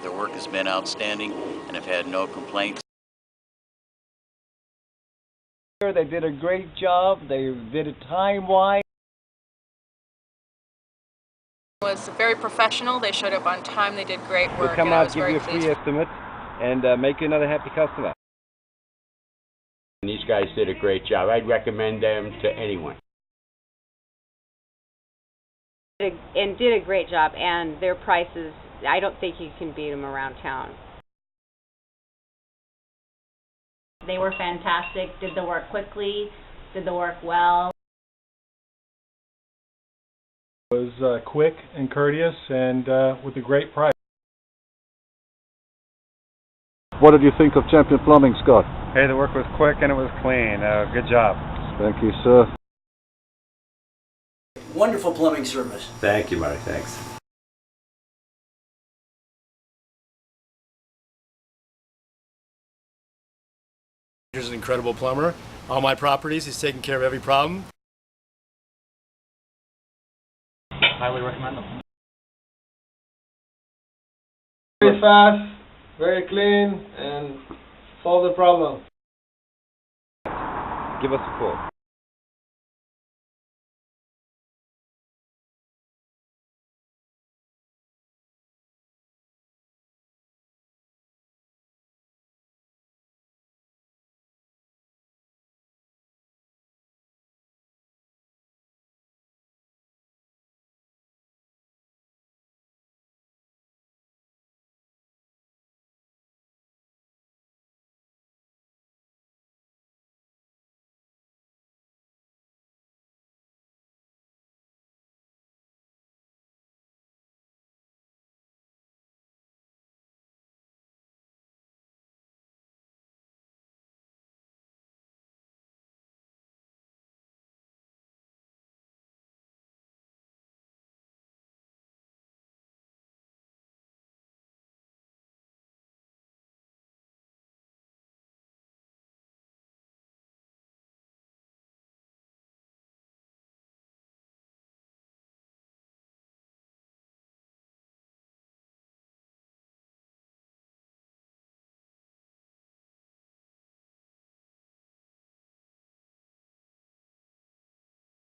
Their work has been outstanding and have had no complaints. They did a great job. They did it time-wise. It was very professional. They showed up on time. They did great work. We'll come and I out, was give very you a free pleased. estimate, and make you another happy customer. These guys did a great job. I'd recommend them to anyone. And did a great job, and their prices, I don't think you can beat them around town. They were fantastic, did the work quickly, did the work well. It was quick and courteous and with a great price. What did you think of Champion Plumbing, Scott? Hey, the work was quick and it was clean. Good job. Thank you, sir. Wonderful plumbing service. Thank you, Marty. Thanks. Here's an incredible plumber. All my properties, he's taking care of every problem. Highly recommend them. Very fast, very clean, and solve the problem. Give us a call.